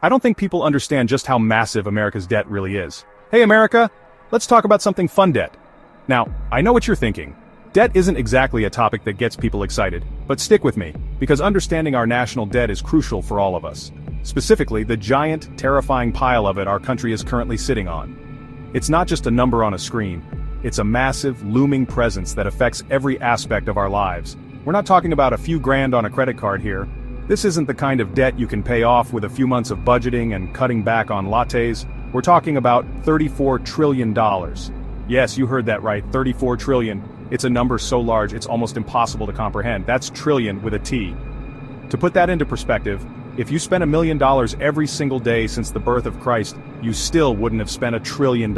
I don't think people understand just how massive America's debt really is. Hey America, let's talk about something fun: debt. Now, I know what you're thinking. Debt isn't exactly a topic that gets people excited, but stick with me, because understanding our national debt is crucial for all of us. Specifically, the giant, terrifying pile of it our country is currently sitting on. It's not just a number on a screen. It's a massive, looming presence that affects every aspect of our lives. We're not talking about a few grand on a credit card here. This isn't the kind of debt you can pay off with a few months of budgeting and cutting back on lattes. We're talking about $34 trillion. Yes, you heard that right, 34 trillion. It's a number so large it's almost impossible to comprehend. That's trillion with a T. To put that into perspective, if you spent $1 million every single day since the birth of Christ, you still wouldn't have spent $1 trillion.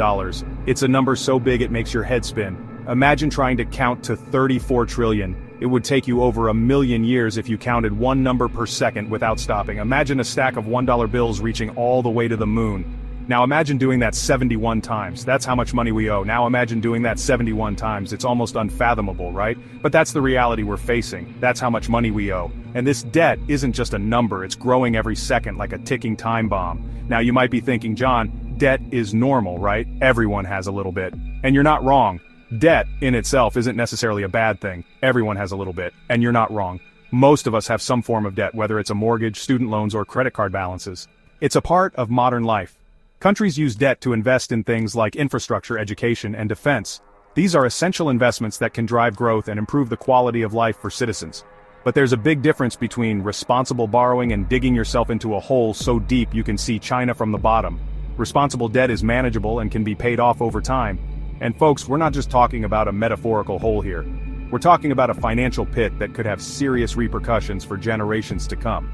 It's a number so big it makes your head spin. Imagine trying to count to 34 trillion. It would take you over 1,000,000 years if you counted one number per second without stopping. Imagine a stack of $1 bills reaching all the way to the moon. Now imagine doing that 71 times. That's how much money we owe. Now imagine doing that 71 times. It's almost unfathomable, right? But that's the reality we're facing. That's how much money we owe. And this debt isn't just a number, it's growing every second like a ticking time bomb. Now you might be thinking, John, debt is normal, right? Everyone has a little bit. And you're not wrong. Debt in itself isn't necessarily a bad thing. Everyone has a little bit. And you're not wrong. Most of us have some form of debt, whether it's a mortgage, student loans, or credit card balances. It's a part of modern life. Countries use debt to invest in things like infrastructure, education, and defense. These are essential investments that can drive growth and improve the quality of life for citizens. But there's a big difference between responsible borrowing and digging yourself into a hole so deep you can see China from the bottom. Responsible debt is manageable and can be paid off over time. And folks, we're not just talking about a metaphorical hole here. We're talking about a financial pit that could have serious repercussions for generations to come.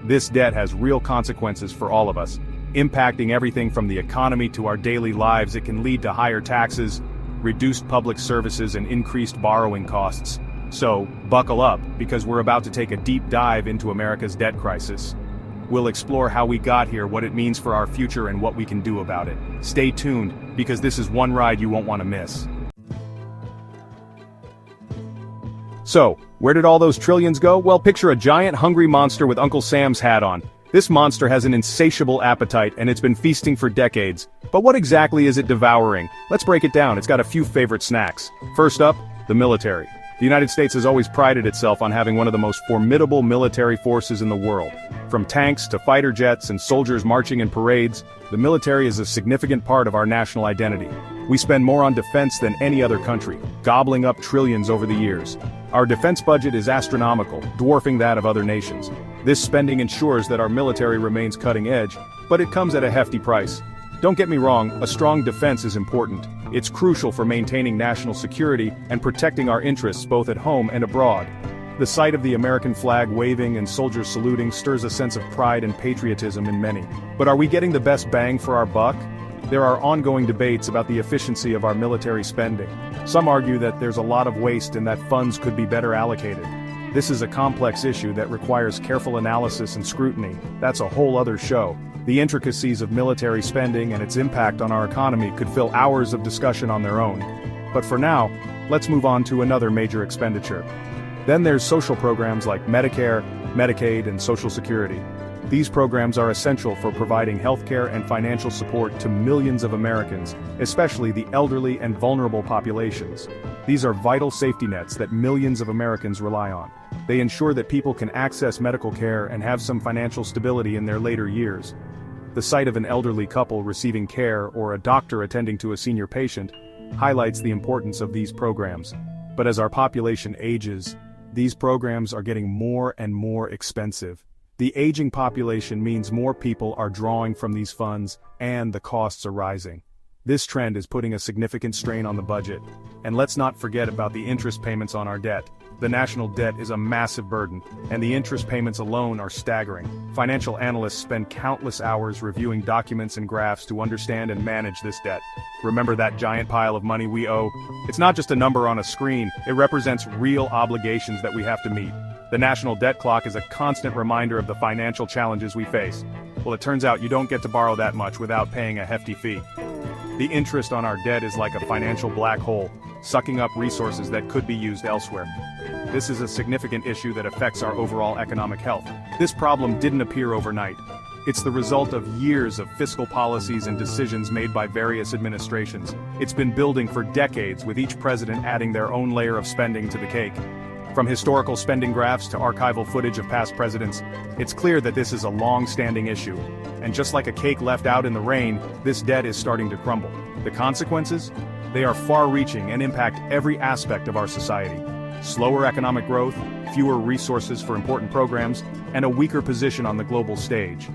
This debt has real consequences for all of us, impacting everything from the economy to our daily lives. It can lead to higher taxes, reduced public services, and increased borrowing costs. So, buckle up, because we're about to take a deep dive into America's debt crisis. We'll explore how we got here, what it means for our future, and what we can do about it. Stay tuned, because this is one ride you won't want to miss. So, where did all those trillions go? Well, picture a giant hungry monster with Uncle Sam's hat on. This monster has an insatiable appetite, and it's been feasting for decades. But what exactly is it devouring? Let's break it down. It's got a few favorite snacks. First up, the military. The United States has always prided itself on having one of the most formidable military forces in the world. From tanks to fighter jets and soldiers marching in parades, the military is a significant part of our national identity. We spend more on defense than any other country, gobbling up trillions over the years. Our defense budget is astronomical, dwarfing that of other nations. This spending ensures that our military remains cutting edge, but it comes at a hefty price. Don't get me wrong, a strong defense is important. It's crucial for maintaining national security and protecting our interests both at home and abroad. The sight of the American flag waving and soldiers saluting stirs a sense of pride and patriotism in many. But are we getting the best bang for our buck? There are ongoing debates about the efficiency of our military spending. Some argue that there's a lot of waste and that funds could be better allocated. This is a complex issue that requires careful analysis and scrutiny. That's a whole other show. The intricacies of military spending and its impact on our economy could fill hours of discussion on their own. But for now, let's move on to another major expenditure. Then there's social programs like Medicare, Medicaid, and Social Security. These programs are essential for providing healthcare and financial support to millions of Americans, especially the elderly and vulnerable populations. These are vital safety nets that millions of Americans rely on. They ensure that people can access medical care and have some financial stability in their later years. The sight of an elderly couple receiving care or a doctor attending to a senior patient highlights the importance of these programs. But as our population ages, these programs are getting more and more expensive. The aging population means more people are drawing from these funds, and the costs are rising. This trend is putting a significant strain on the budget. And let's not forget about the interest payments on our debt. The national debt is a massive burden, and the interest payments alone are staggering. Financial analysts spend countless hours reviewing documents and graphs to understand and manage this debt. Remember that giant pile of money we owe? It's not just a number on a screen, it represents real obligations that we have to meet. The national debt clock is a constant reminder of the financial challenges we face. Well, it turns out you don't get to borrow that much without paying a hefty fee. The interest on our debt is like a financial black hole, sucking up resources that could be used elsewhere. This is a significant issue that affects our overall economic health. This problem didn't appear overnight. It's the result of years of fiscal policies and decisions made by various administrations. It's been building for decades, with each president adding their own layer of spending to the cake. From historical spending graphs to archival footage of past presidents, it's clear that this is a long-standing issue. And just like a cake left out in the rain, this debt is starting to crumble. The consequences? They are far-reaching and impact every aspect of our society. Slower economic growth, fewer resources for important programs, and a weaker position on the global stage.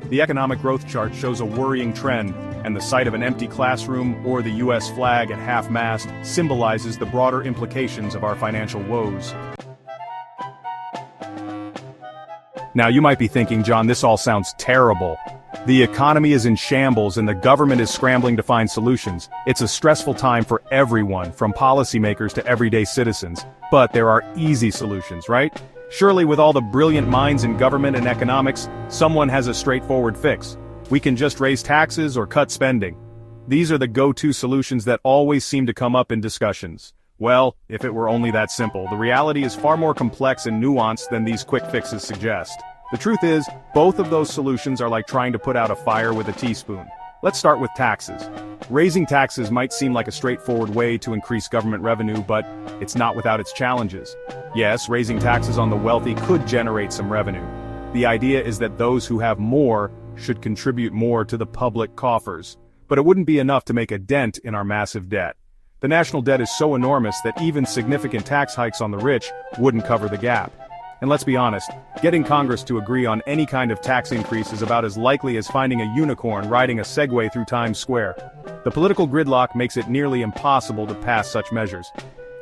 The economic growth chart shows a worrying trend, and the sight of an empty classroom or the US flag at half-mast symbolizes the broader implications of our financial woes. Now you might be thinking, John, this all sounds terrible. The economy is in shambles and the government is scrambling to find solutions. It's a stressful time for everyone, from policymakers to everyday citizens. But there are easy solutions, right? Surely with all the brilliant minds in government and economics, someone has a straightforward fix. We can just raise taxes or cut spending. These are the go-to solutions that always seem to come up in discussions. Well, if it were only that simple, the reality is far more complex and nuanced than these quick fixes suggest. The truth is, both of those solutions are like trying to put out a fire with a teaspoon. Let's start with taxes. Raising taxes might seem like a straightforward way to increase government revenue, but it's not without its challenges. Yes, raising taxes on the wealthy could generate some revenue. The idea is that those who have more should contribute more to the public coffers. But it wouldn't be enough to make a dent in our massive debt. The national debt is so enormous that even significant tax hikes on the rich wouldn't cover the gap. And let's be honest, getting Congress to agree on any kind of tax increase is about as likely as finding a unicorn riding a Segway through Times Square. The political gridlock makes it nearly impossible to pass such measures.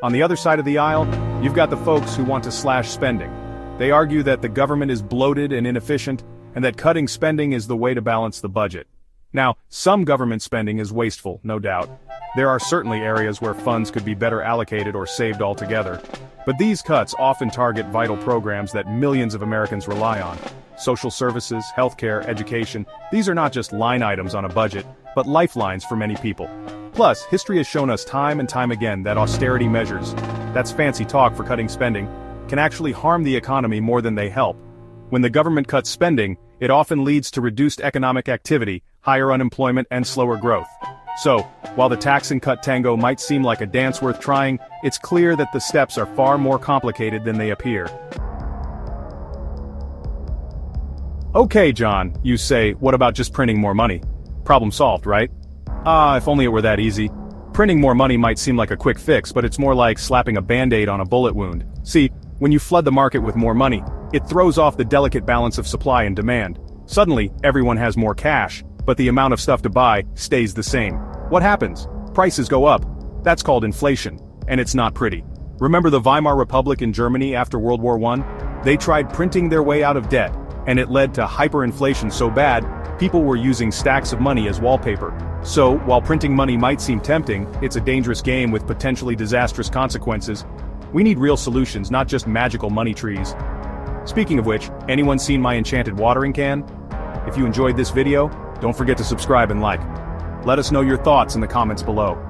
On the other side of the aisle, you've got the folks who want to slash spending. They argue that the government is bloated and inefficient, and that cutting spending is the way to balance the budget. Now, some government spending is wasteful, no doubt. There are certainly areas where funds could be better allocated or saved altogether. But these cuts often target vital programs that millions of Americans rely on. Social services, healthcare, education, these are not just line items on a budget, but lifelines for many people. Plus, history has shown us time and time again that austerity measures, that's fancy talk for cutting spending, can actually harm the economy more than they help. When the government cuts spending, it often leads to reduced economic activity, higher unemployment, and slower growth. So, while the tax and cut tango might seem like a dance worth trying, it's clear that the steps are far more complicated than they appear. Okay, John, you say, what about just printing more money? Problem solved, right? If only it were that easy. Printing more money might seem like a quick fix, but it's more like slapping a band-aid on a bullet wound. See, when you flood the market with more money, it throws off the delicate balance of supply and demand. Suddenly, everyone has more cash, but the amount of stuff to buy stays the same. What happens? Prices go up. That's called inflation, and it's not pretty. Remember the Weimar Republic in Germany after World War I? They tried printing their way out of debt, and it led to hyperinflation so bad, people were using stacks of money as wallpaper. So, while printing money might seem tempting, it's a dangerous game with potentially disastrous consequences. We need real solutions, not just magical money trees. Speaking of which, anyone seen my enchanted watering can? If you enjoyed this video, don't forget to subscribe and like. Let us know your thoughts in the comments below.